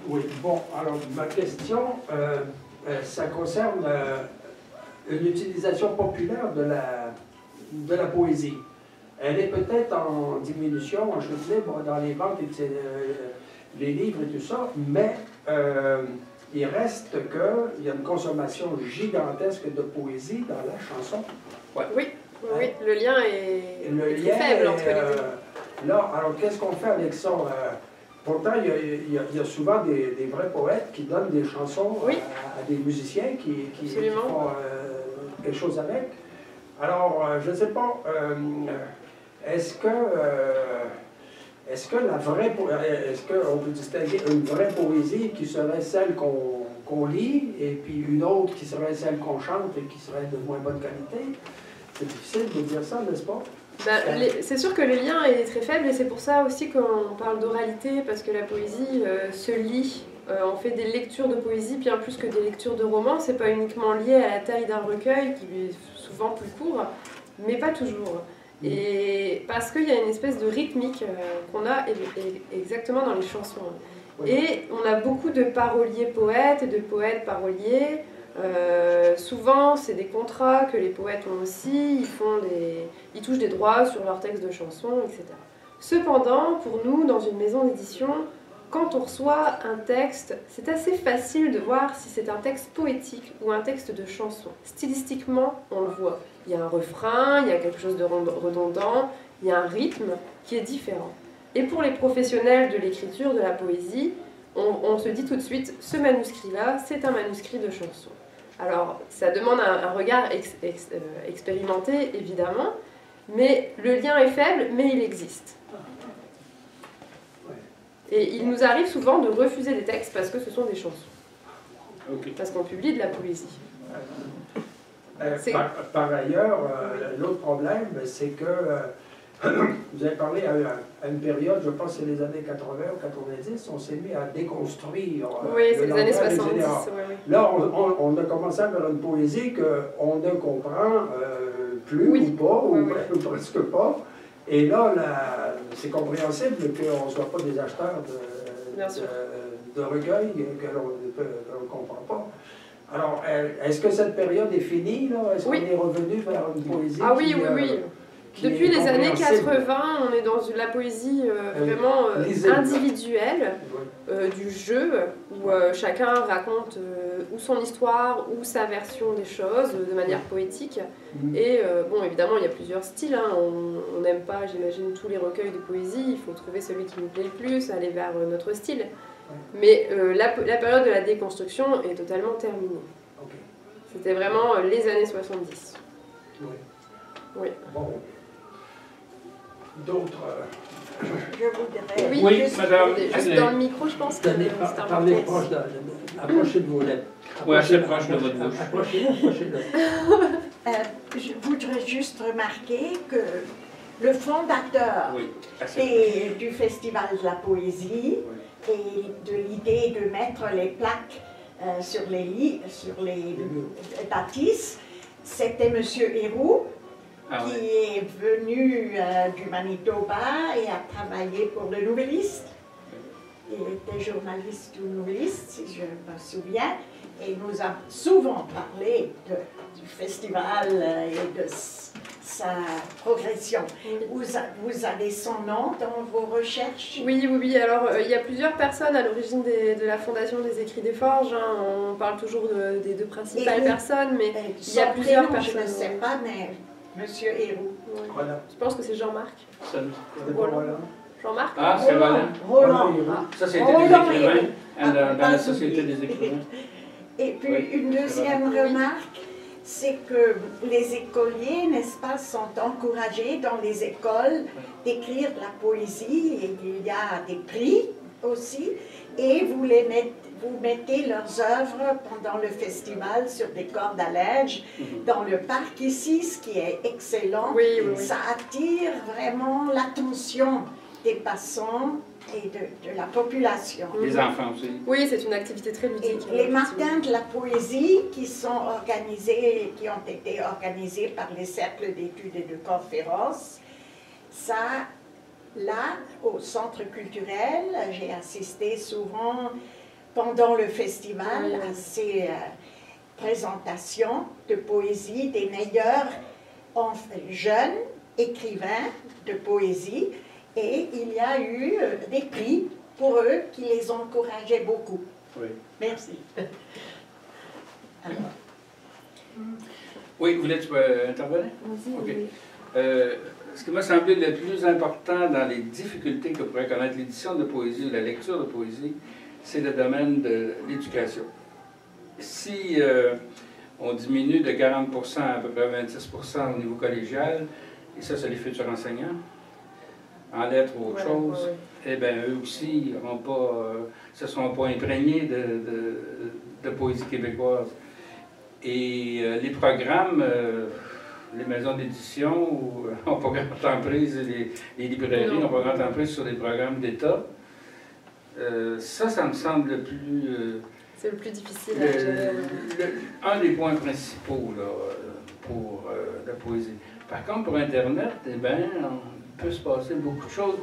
Oui, bon, alors ma question, ça concerne une utilisation populaire de la poésie. Elle est peut-être en diminution, en chute libre dans les ventes, les livres et tout ça, mais il reste qu'il y a une consommation gigantesque de poésie dans la chanson. Ouais. Oui, oui, le lien est très faible entre les deux. Là, alors qu'est-ce qu'on fait avec ça? Pourtant, il y a souvent des vrais poètes qui donnent des chansons à des musiciens qui font quelque chose avec. Alors, je ne sais pas, est-ce qu'on peut distinguer une vraie poésie qui serait celle qu'on lit et puis une autre qui serait celle qu'on chante et qui serait de moins bonne qualité? C'est difficile de dire ça, n'est-ce pas? C'est sûr que le lien est très faible et c'est pour ça aussi qu'on parle d'oralité, parce que la poésie se lit. On fait des lectures de poésie bien plus que des lectures de romans. C'est pas uniquement lié à la taille d'un recueil qui est souvent plus court, mais pas toujours. Et parce qu'il y a une espèce de rythmique qu'on a exactement dans les chansons. Oui. Et on a beaucoup de paroliers poètes et de poètes paroliers. Souvent, c'est des contrats que les poètes ont aussi, ils touchent des droits sur leurs textes de chansons, etc. Cependant, pour nous, dans une maison d'édition, quand on reçoit un texte, c'est assez facile de voir si c'est un texte poétique ou un texte de chanson. Stylistiquement, on le voit. Il y a un refrain, il y a quelque chose de redondant, il y a un rythme qui est différent. Et pour les professionnels de l'écriture, de la poésie, on se dit tout de suite, ce manuscrit-là, c'est un manuscrit de chanson. Alors, ça demande un regard expérimenté, évidemment, mais le lien est faible, mais il existe. Et il nous arrive souvent de refuser des textes parce que ce sont des chansons. Okay. Parce qu'on publie de la poésie. Par ailleurs, l'autre problème, c'est que vous avez parlé à une période, je pense que c'est les années 80 ou 90, on s'est mis à déconstruire. Oui, c'est les années 70. Oui, oui. Là, on a commencé à faire une poésie qu'on ne comprend plus ou pas, ou presque pas. Et là, c'est compréhensible qu'on ne soit pas des acheteurs de recueils que l'on ne comprend pas. Alors, est-ce que cette période est finie, là? Est-ce qu'on est revenu vers une poésie oui. Depuis les années 80, on est dans la poésie vraiment individuelle, du jeu, où chacun raconte ou son histoire ou sa version des choses de manière poétique. Et bon, évidemment, il y a plusieurs styles. Hein. On n'aime pas, j'imagine, tous les recueils de poésie. Il faut trouver celui qui nous plaît le plus, aller vers notre style. Mais la période de la déconstruction est totalement terminée. C'était vraiment les années 70. Oui. Bon. D'autres... Je voudrais... Oui, madame. Juste dans le micro, je pense que parlez proche approchez de vos lèvres. Oui, assez proche de votre bouche. Approchez-le. Je voudrais juste remarquer que le fondateur du Festival de la Poésie et de l'idée de mettre les plaques sur les bâtisses, c'était M. Héroux, qui est venu du Manitoba et a travaillé pour le Nouvelliste. Il était journaliste du Nouvelliste, si je me souviens, et nous avons souvent parlé du festival et de sa progression. Vous avez son nom dans vos recherches? Oui. Alors, il y a plusieurs personnes à l'origine de la Fondation des Écrits des Forges. Hein. On parle toujours des deux principales personnes, mais il y a plusieurs personnes. Je ne sais pas, mais... Monsieur Héroux. Voilà. Je pense que c'est Jean-Marc. Jean-Marc? Ah, c'est Roland. Ça, c'était des écrivains dans la Société des écrivains. Et puis, une deuxième remarque, c'est que les écoliers, n'est-ce pas, sont encouragés dans les écoles d'écrire de la poésie, et il y a des prix aussi, et vous mettez leurs œuvres pendant le festival sur des cordes à linge dans le parc ici, ce qui est excellent. Oui. Ça attire vraiment l'attention des passants et de la population. Les enfants aussi. Oui, c'est une activité très ludique. Et les matins de la poésie qui ont été organisés par les cercles d'études et de conférences, ça, là, au centre culturel, j'ai assisté souvent pendant le festival à ces présentations de poésie des meilleurs jeunes écrivains de poésie. Et il y a eu des prix pour eux qui les encourageaient beaucoup. Oui. Merci. Alors. Oui, voulais-tu intervenir? Vas-y, OK. oui. Ce qui m'a semblé le plus important dans les difficultés que pourrait connaître l'édition de poésie ou la lecture de poésie, c'est le domaine de l'éducation. Si on diminue de 40% à peu près 26% au niveau collégial, et ça, c'est les futurs enseignants, en lettres ou autre chose, eh bien, eux aussi se sont pas imprégnés de poésie québécoise. Et les programmes, les maisons d'édition n'ont pas grand emprise, les librairies n'ont pas grand emprise sur les programmes d'État. Ça me semble le plus... c'est le plus difficile à gérer. Un des points principaux là, pour la poésie. Par contre, pour Internet, eh bien, il peut se passer beaucoup de choses.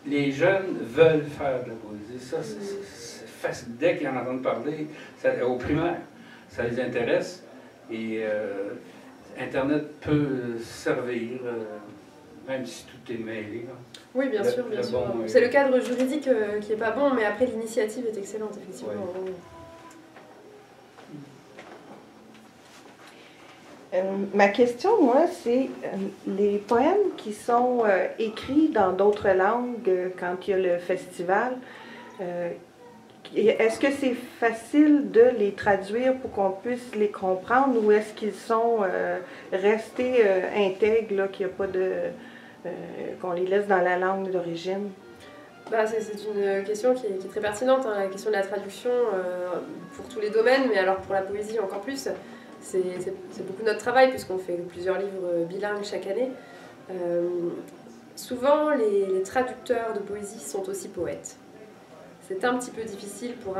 Les jeunes veulent faire de la poésie. Ça, c'est facile. Dès qu'ils en entendent parler, au primaire, ça les intéresse. Et Internet peut servir, même si tout est mêlé. Là. Oui, bien sûr, bien sûr. Bon, c'est le cadre juridique qui n'est pas bon, mais après, l'initiative est excellente, effectivement. Oui. Ma question, moi, c'est les poèmes qui sont écrits dans d'autres langues quand il y a le festival, est-ce que c'est facile de les traduire pour qu'on puisse les comprendre ou est-ce qu'ils sont restés intègres, là, qu'il n'y a pas de... qu'on les laisse dans la langue d'origine? Bah, c'est une question qui est très pertinente, hein, la question de la traduction pour tous les domaines, mais alors pour la poésie encore plus. C'est beaucoup notre travail puisqu'on fait plusieurs livres bilingues chaque année. Souvent, les traducteurs de poésie sont aussi poètes. C'est un petit peu difficile pour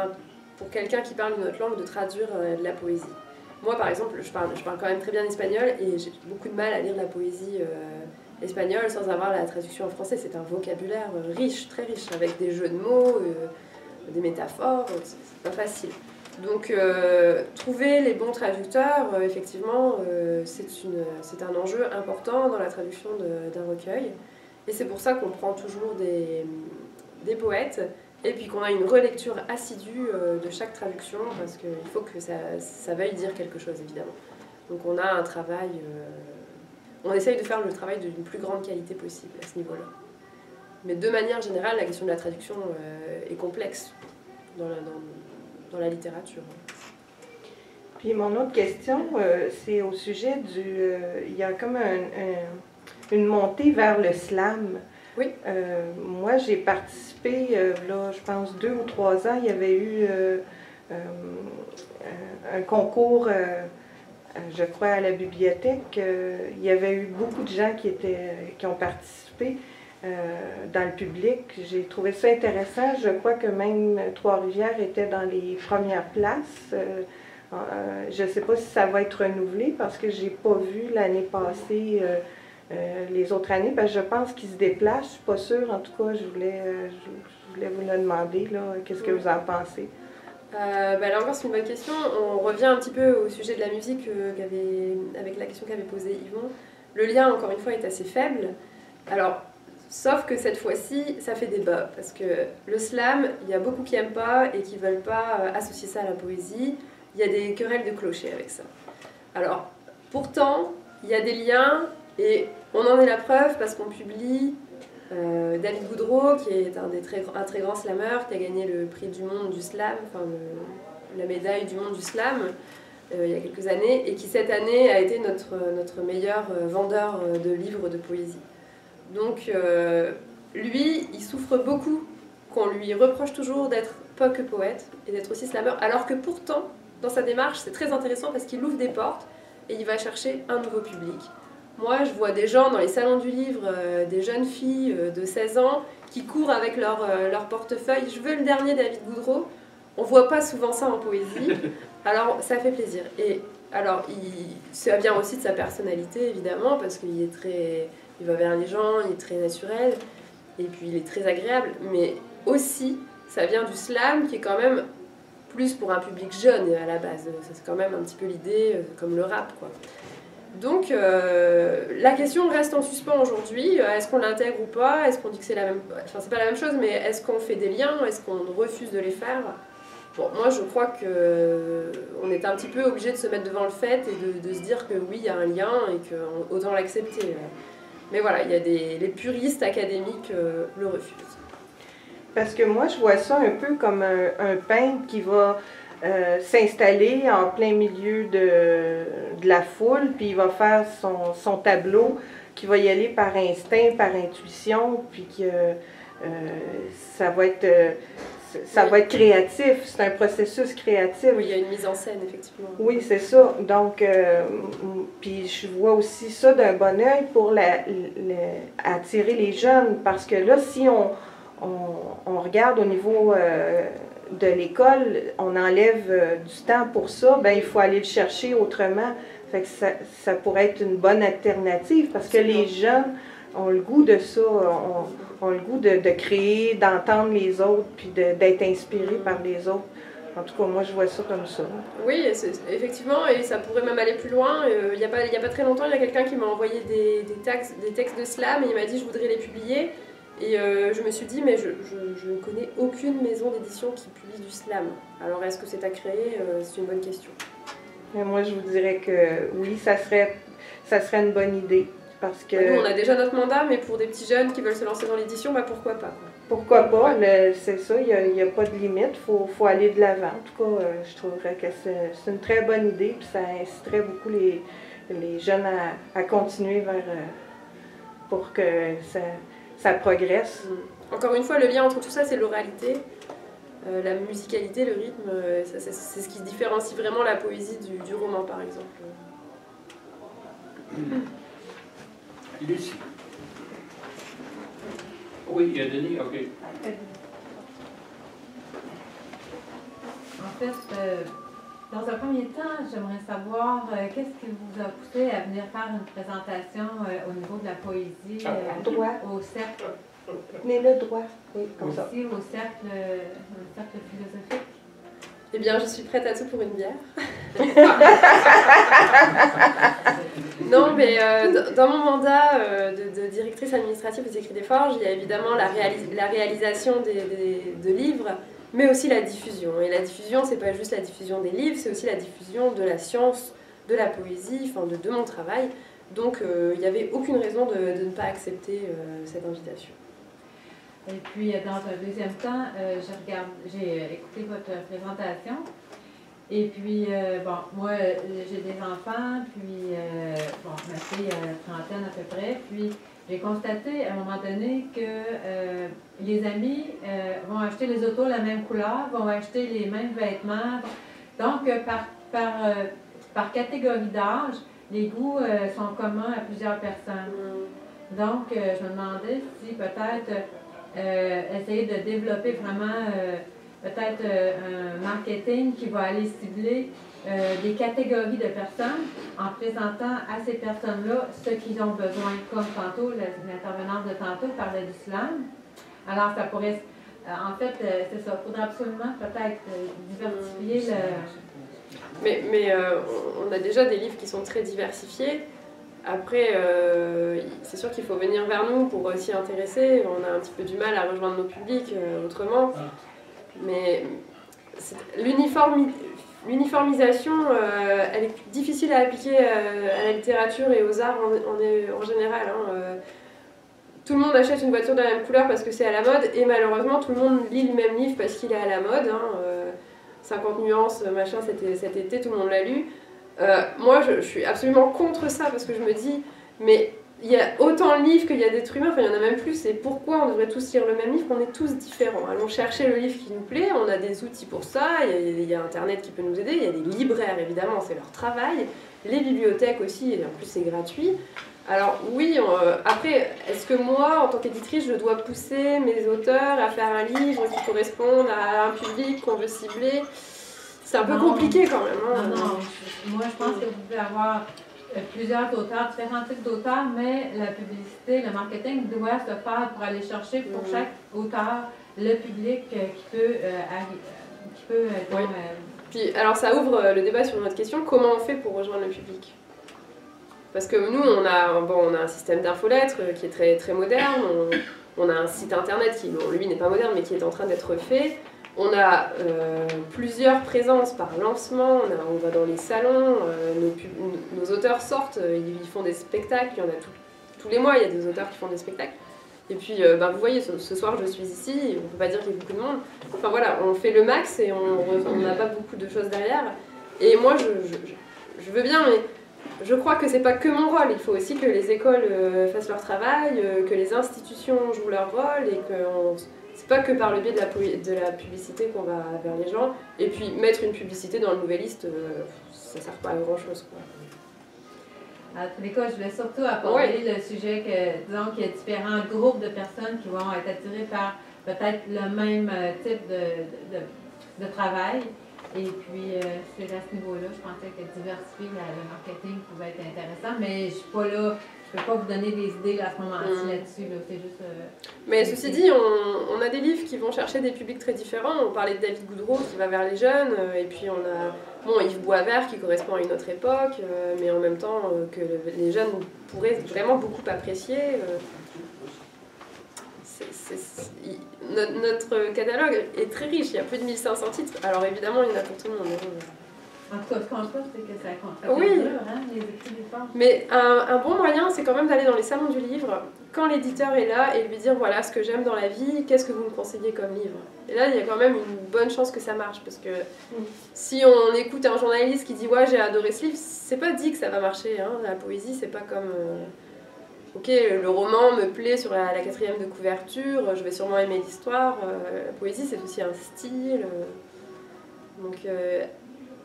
quelqu'un qui parle une autre langue de traduire de la poésie. Moi, par exemple, je parle quand même très bien espagnol et j'ai beaucoup de mal à lire la poésie espagnole sans avoir la traduction en français. C'est un vocabulaire riche, très riche, avec des jeux de mots, des métaphores, c'est pas facile. Donc, trouver les bons traducteurs, effectivement, c'est un enjeu important dans la traduction d'un recueil. Et c'est pour ça qu'on prend toujours des poètes, et puis qu'on a une relecture assidue de chaque traduction, parce qu'il faut que ça veuille dire quelque chose, évidemment. Donc on a un travail... on essaye de faire le travail d'une plus grande qualité possible à ce niveau-là. Mais de manière générale, la question de la traduction est complexe dans la littérature. Puis mon autre question, c'est au sujet il y a comme une montée vers le slam. Oui. Moi, j'ai participé, là, je pense 2 ou 3 ans, il y avait eu un concours, je crois, à la bibliothèque. Il y avait eu beaucoup de gens qui ont participé dans le public. J'ai trouvé ça intéressant. Je crois que même Trois-Rivières était dans les premières places. Je ne sais pas si ça va être renouvelé parce que je n'ai pas vu l'année passée les autres années. Parce que je pense qu'ils se déplacent. Je ne suis pas sûre. En tout cas, je voulais vous le demander. Qu'est-ce que vous en pensez? Là encore, c'est une bonne question. On revient un petit peu au sujet de la musique avec la question qu'avait posée Yvon. Le lien, encore une fois, est assez faible. Alors, sauf que cette fois-ci, ça fait débat. Parce que le slam, il y a beaucoup qui n'aiment pas et qui ne veulent pas associer ça à la poésie. Il y a des querelles de clocher avec ça. Alors, pourtant, il y a des liens et on en est la preuve parce qu'on publie David Goudreau, qui est un très grand slameur, qui a gagné le prix du monde du slam, enfin la médaille du monde du slam il y a quelques années, et qui cette année a été notre meilleur vendeur de livres de poésie. Donc lui, il souffre beaucoup qu'on lui reproche toujours d'être pas que poète et d'être aussi slameur, alors que pourtant, dans sa démarche, c'est très intéressant parce qu'il ouvre des portes et il va chercher un nouveau public. Moi, je vois des gens dans les salons du livre, des jeunes filles de 16 ans qui courent avec leur portefeuille. Je veux le dernier David Goudreau. On voit pas souvent ça en poésie. Alors, ça fait plaisir. Et alors, ça vient aussi de sa personnalité, évidemment, parce qu'il va vers les gens, il est très naturel, et puis il est très agréable. Mais aussi, ça vient du slam, qui est quand même, plus pour un public jeune à la base. C'est quand même un petit peu l'idée, comme le rap, quoi. Donc la question reste en suspens aujourd'hui. Est-ce qu'on l'intègre ou pas? Est-ce qu'on dit que c'est la même... Enfin, c'est pas la même chose, mais est-ce qu'on fait des liens? Est-ce qu'on refuse de les faire? Bon, moi je crois qu'on est un petit peu obligé de se mettre devant le fait et de se dire que oui, il y a un lien et qu'autant l'accepter. Mais voilà, il y a les puristes académiques le refusent. Parce que moi, je vois ça un peu comme un peintre qui va s'installer en plein milieu de la foule, puis il va faire son tableau, qui va y aller par instinct, par intuition, puis que ça va être créatif, c'est un processus créatif. Oui, il y a une mise en scène, effectivement. Oui, c'est ça. Donc, puis je vois aussi ça d'un bon œil pour attirer les jeunes, parce que là, si on regarde au niveau de l'école, on enlève du temps pour ça, ben il faut aller le chercher autrement. Fait que ça pourrait être une bonne alternative, parce que les jeunes ont le goût de ça, ont le goût de créer, d'entendre les autres, puis d'être inspirés par les autres. En tout cas, moi, je vois ça comme ça. Oui, effectivement, et ça pourrait même aller plus loin. Il n'y a pas très longtemps, il y a quelqu'un qui m'a envoyé des textes de slam, et il m'a dit « je voudrais les publier ». Et je me suis dit, mais je ne connais aucune maison d'édition qui publie du slam. Alors, est-ce que c'est à créer? C'est une bonne question. Et moi, je vous dirais que oui, ça serait une bonne idée. Parce que nous, on a déjà notre mandat, mais pour des petits jeunes qui veulent se lancer dans l'édition, bah pourquoi pas, quoi. Pourquoi pas, ouais. C'est ça, il n'y a pas de limite, faut aller de l'avant. En tout cas, je trouverais que c'est une très bonne idée, puis ça inciterait beaucoup les jeunes à continuer pour que ça progresse. Encore une fois, le lien entre tout ça, c'est l'oralité, la musicalité, le rythme, c'est ce qui différencie vraiment la poésie du roman, par exemple. Lucie. Oui, il y a Denis, ok. En fait, dans un premier temps, j'aimerais savoir qu'est-ce qui vous a poussé à venir faire une présentation au niveau de la poésie au cercle. Mais le droit, oui, comme ça. Aussi au cercle philosophique. Eh bien, je suis prête à tout pour une bière. Non, mais dans mon mandat de directrice administrative des Écrits des Forges, il y a évidemment la réalisation de livres, mais aussi la diffusion. Et la diffusion, c'est pas juste la diffusion des livres, c'est aussi la diffusion de la science, de la poésie, enfin de mon travail. Donc, il n'y avait aucune raison de ne pas accepter cette invitation. Et puis, dans un deuxième temps, j'ai écouté votre présentation. Et puis, bon, moi, j'ai des enfants, puis, bon, ma fille a la trentaine à peu près. Puis, j'ai constaté à un moment donné que les amis vont acheter les autos la même couleur, vont acheter les mêmes vêtements. Donc, par catégorie d'âge, les goûts sont communs à plusieurs personnes. Donc, je me demandais si peut-être essayer de développer vraiment peut-être un marketing qui va aller cibler des catégories de personnes en présentant à ces personnes-là ce qu'ils ont besoin, comme tantôt, l'intervenante de tantôt parlait du slam. Alors, ça pourrait... en fait, c'est ça, il faudrait absolument peut-être diversifier le... Mais on a déjà des livres qui sont très diversifiés. Après, c'est sûr qu'il faut venir vers nous pour s'y intéresser. On a un petit peu du mal à rejoindre nos publics autrement. Mais l'uniformisation, elle est difficile à appliquer à la littérature et aux arts en général. Tout le monde achète une voiture de la même couleur parce que c'est à la mode, et malheureusement, tout le monde lit le même livre parce qu'il est à la mode. 50 nuances, machin, cet été, tout le monde l'a lu. Moi, je suis absolument contre ça parce que je me dis, mais il y a autant de livres qu'il y a d'êtres humains, enfin il y en a même plus, et pourquoi on devrait tous lire le même livre? On est tous différents. Allons chercher le livre qui nous plaît, on a des outils pour ça, il y a Internet qui peut nous aider, il y a des libraires évidemment, c'est leur travail, les bibliothèques aussi, et en plus c'est gratuit. Alors oui, après, est-ce que moi, en tant qu'éditrice, je dois pousser mes auteurs à faire un livre qui corresponde à un public qu'on veut cibler? C'est un peu compliqué quand même. Non, moi je pense que vous pouvez avoir plusieurs auteurs, différents types d'auteurs, mais la publicité, le marketing doit se faire pour aller chercher pour chaque auteur le public qui peut qui peut être... Oui. Puis, alors ça ouvre le débat sur notre question, comment on fait pour rejoindre le public? Parce que nous, on a un système d'infolettres qui est très, très moderne, on a un site internet qui, bon, lui, n'est pas moderne, mais qui est en train d'être fait. On a plusieurs présences par lancement, on va dans les salons, nos auteurs sortent, ils font des spectacles, il y en a tous les mois, il y a des auteurs qui font des spectacles. Et puis, vous voyez, ce soir, je suis ici, on ne peut pas dire qu'il y a beaucoup de monde. Enfin voilà, on fait le max et on n'a pas beaucoup de choses derrière. Et moi, je veux bien, mais je crois que c'est pas que mon rôle. Il faut aussi que les écoles fassent leur travail, que les institutions jouent leur rôle et que c'est pas que par le biais de la publicité qu'on va vers les gens. Et puis, mettre une publicité dans le Nouvelliste, ça sert pas à grand-chose, quoi. À tous les cas, je voulais surtout aborder le sujet que, disons, qu'il y a différents groupes de personnes qui vont être attirées par peut-être le même type de travail. Et puis, c'est à ce niveau-là, je pensais que diversifier le marketing pouvait être intéressant, mais je suis pas là, je peux pas vous donner des idées là, à ce moment-ci là-dessus, là, c'est juste... Mais ceci dit, on a des livres qui vont chercher des publics très différents. On parlait de David Goudreau qui va vers les jeunes, et puis on a Yves Boisvert qui correspond à une autre époque, mais en même temps que les jeunes pourraient vraiment beaucoup apprécier. Notre catalogue est très riche, il y a plus de 1500 titres, alors évidemment il y en a pour tout le monde. En tout cas, ce qu'on trouve, c'est que ça compte. Oui, les écrits des formes. Mais un bon moyen, c'est quand même d'aller dans les salons du livre, quand l'éditeur est là, et lui dire voilà ce que j'aime dans la vie, qu'est-ce que vous me conseillez comme livre. Et là, il y a quand même une bonne chance que ça marche, parce que si on écoute un journaliste qui dit ouais, j'ai adoré ce livre, c'est pas dit que ça va marcher. Hein. La poésie, c'est pas comme... Ok, le roman me plaît sur la 4e de couverture, je vais sûrement aimer l'histoire. La poésie, c'est aussi un style. Donc,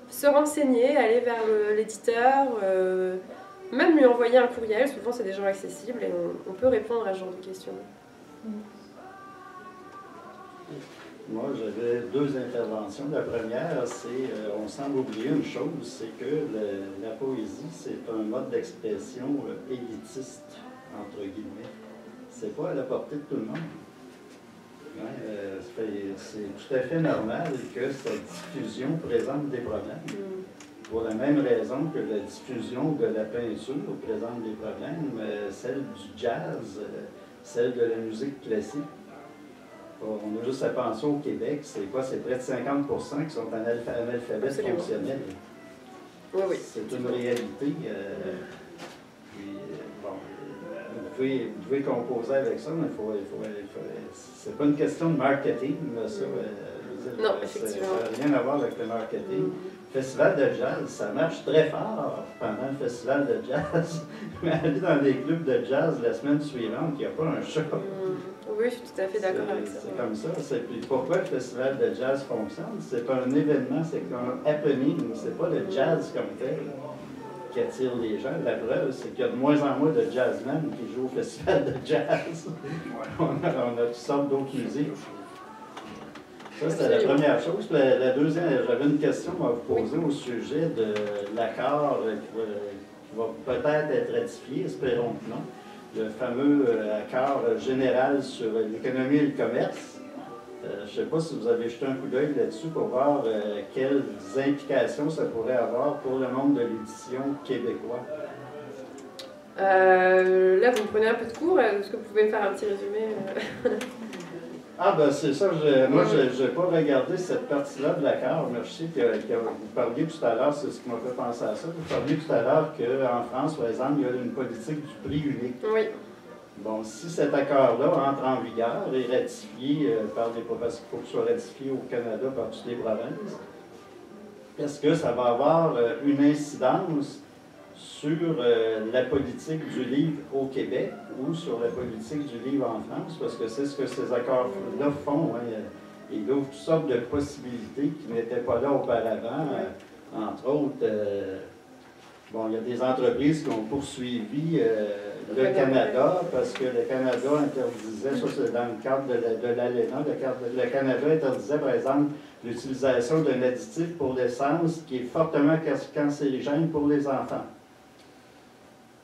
se renseigner, aller vers l'éditeur, même lui envoyer un courriel, souvent c'est des gens accessibles et on peut répondre à ce genre de questions. Moi, j'avais 2 interventions. La première, c'est, on semble oublier une chose, c'est que la poésie, c'est un mode d'expression élitiste, entre guillemets. C'est pas à la portée de tout le monde. C'est tout à fait normal que sa diffusion présente des problèmes. Pour la même raison que la diffusion de la peinture présente des problèmes, celle du jazz, celle de la musique classique. On a juste à penser au Québec, c'est quoi? C'est près de 50% qui sont analphabètes fonctionnels. Oui, oui. C'est une réalité. Vous pouvez composer avec ça, mais c'est pas une question de marketing, ça. Non, effectivement. Ça n'a rien à voir avec le marketing. Le festival de jazz, ça marche très fort pendant le festival de jazz. Mais aller dans des clubs de jazz la semaine suivante, il n'y a pas un show. Oui, je suis tout à fait d'accord avec ça. C'est comme ça. Puis pourquoi le festival de jazz fonctionne? C'est pas un événement, c'est un happening. C'est pas le jazz comme tel qui attire les gens. La preuve, c'est qu'il y a de moins en moins de jazzmen qui jouent au festival de jazz. on a toutes sortes d'autres musiques. Ça, c'était la première chose. Puis la deuxième, j'avais une question à vous poser au sujet de l'accord qui va peut-être être ratifié, espérons que non. Le fameux accord général sur l'économie et le commerce. Je ne sais pas si vous avez jeté un coup d'œil là-dessus pour voir quelles implications ça pourrait avoir pour le monde de l'édition québécois. Là, vous me prenez un peu de cours. Est-ce que vous pouvez me faire un petit résumé Ah, ben c'est ça. Moi, je n'ai pas regardé cette partie-là de l'accord, mais je sais que vous parliez tout à l'heure, c'est ce qui m'a fait penser à ça. Vous parliez tout à l'heure qu'en France, par exemple, il y a une politique du prix unique. Oui. Bon, si cet accord-là entre en vigueur et ratifié parce qu'il faut qu'il soit ratifié au Canada par toutes les provinces, est-ce que ça va avoir une incidence sur la politique du livre au Québec ou sur la politique du livre en France? Parce que c'est ce que ces accords-là font. Hein. Ils ouvrent toutes sortes de possibilités qui n'étaient pas là auparavant. Entre autres, il y a des entreprises qui ont poursuivi le Canada parce que le Canada interdisait, ça c'est dans le cadre de l'ALENA, le Canada interdisait par exemple l'utilisation d'un additif pour l'essence qui est fortement cancérigène pour les enfants.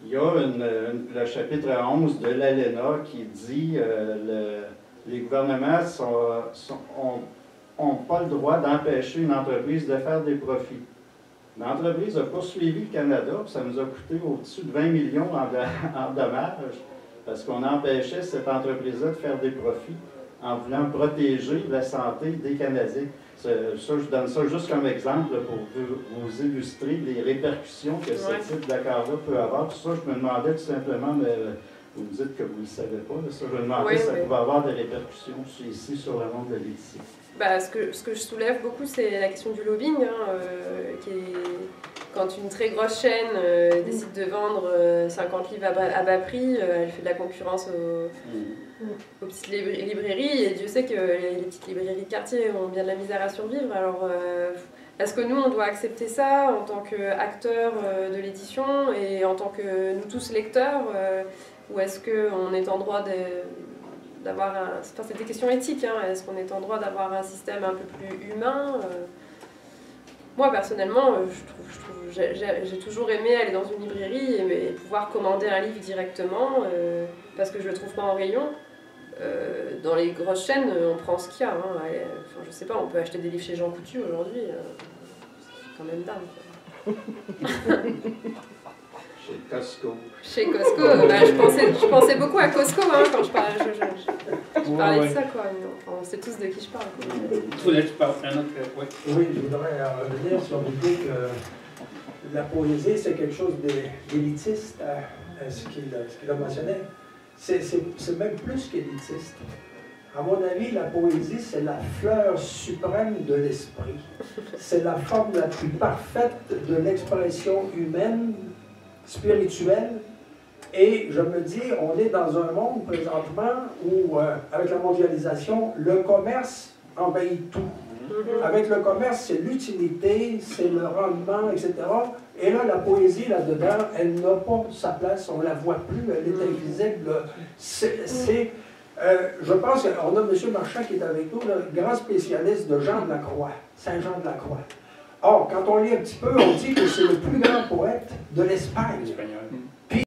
Il y a le chapitre 11 de l'ALENA qui dit les gouvernements ont n'ont pas le droit d'empêcher une entreprise de faire des profits. L'entreprise a poursuivi le Canada, puis ça nous a coûté au-dessus de 20 millions en dommages, parce qu'on empêchait cette entreprise-là de faire des profits en voulant protéger la santé des Canadiens. Ça, je donne ça juste comme exemple pour vous illustrer les répercussions que ce type d'accord-là peut avoir. Pour ça, je me demandais tout simplement, mais vous me dites que vous ne le savez pas, là, ça, je me demandais si ça pouvait avoir des répercussions ici sur le monde de l'édition. Bah, ce que je soulève beaucoup, c'est la question du lobbying, qui est quand une très grosse chaîne décide de vendre 50 livres à bas prix, elle fait de la concurrence aux petites librairies, et Dieu sait que les petites librairies de quartier ont bien de la misère à survivre. Alors, est-ce que nous, on doit accepter ça en tant qu'acteurs de l'édition et en tant que nous tous lecteurs, ou est-ce qu'on est en droit d'avoir un... Enfin, c'est des questions éthiques, hein. Est-ce qu'on est en droit d'avoir un système un peu plus humain? Moi, personnellement, j'ai toujours aimé aller dans une librairie et pouvoir commander un livre directement, parce que je ne le trouve pas en rayon. Dans les grosses chaînes, on prend ce qu'il y a. Hein. Enfin, je sais pas, on peut acheter des livres chez Jean Coutu aujourd'hui. C'est quand même dingue. Chez Costco. Chez Costco, je pensais beaucoup à Costco quand je parlais, je parlais de ça, quoi. Enfin, on sait tous de qui je parle. Tu voulais parler un autre... Oui, je voudrais revenir sur l'idée que la poésie, c'est quelque chose d'élitiste, ce qu'il a mentionné. C'est même plus qu'élitiste. À mon avis, la poésie, c'est la fleur suprême de l'esprit. C'est la forme la plus parfaite de l'expression humaine, spirituelle. Et je me dis, on est dans un monde présentement où, avec la mondialisation, le commerce envahit tout. Avec le commerce, c'est l'utilité, c'est le rendement, etc. Et là, la poésie, là-dedans, elle n'a pas sa place, on ne la voit plus, elle est invisible. Je pense qu'on a M. Marchand qui est avec nous, le grand spécialiste de Jean de la Croix, Saint-Jean de la Croix. Or, quand on lit un petit peu, on dit que c'est le plus grand poète de l'Espagne.